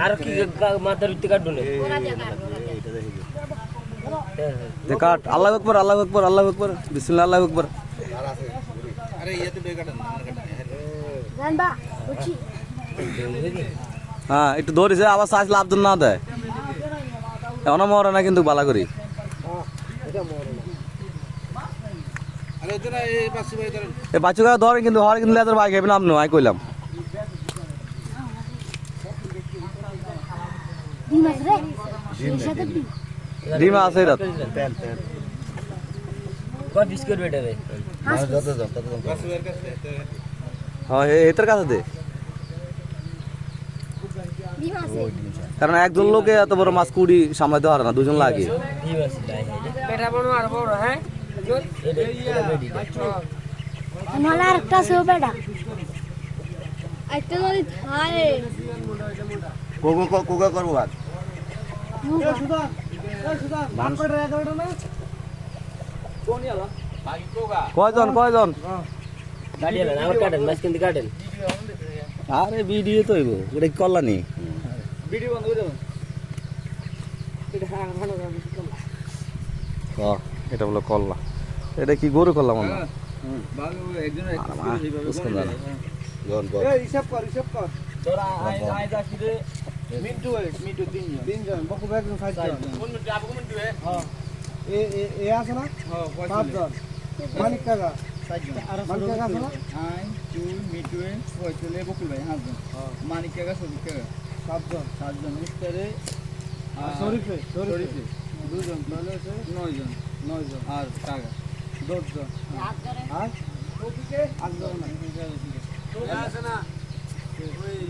আর কি মাথার উঠতে কাটবো না কাট। আল্লাহু আকবার, আল্লাহু আকবার, আল্লাহু আকবার, বিসমিল্লাহ, আল্লাহু আকবার। হ্যাঁ একটু ধরিছে আবার সাইজ লাভ না দেয় এখনো মরে না কিন্তু বালা করি এই বাচ্চা ধরে কিন্তু হর কিন্তু লেজার বাইক হেবেন আপনি আই কইলাম ডিম আছে রাত কয় পিস করবে এটা রে হ্যাঁ এটার কাছে দে কারণ একজন লোকে এত বড় মাছ কুড়ি সামলাতে পারে না, দুজন লাগে। পেটা বড় আর বড় হ্যাঁ मला একটা সে বেটা একটা যদি থাকে কোকা করবো আজ কয়জন কয়জন গাড়ি এলেন আমার কাটেন মাছ কিন্তু কাটেন আরে ভিডিও তো হইব এটা কি করলা নি ভিডিও বন্ধ করে দেবেন এটা বলে করলা এটা কি গরু করলাম আমরা হিসাব কর তোরা আই যাচ্ছি রে মিন্টু তিনজন বকু একজন সাইজন কোন মিন্টু আপু মিন্টু হ্যাঁ এ আছে না পাঁচজন মানিক কাকা মানিক কাকা আছে না আই তুই মিটুয়ে পয়তলে বকুল ভাই হাঁজন মানিক কাকা সবিক কাকা সাতজন মিস্টারে শরীফে দুজন তাহলে হচ্ছে নয়জন আর কাকা 10 জন আর ওদিকে 8 জন আছে না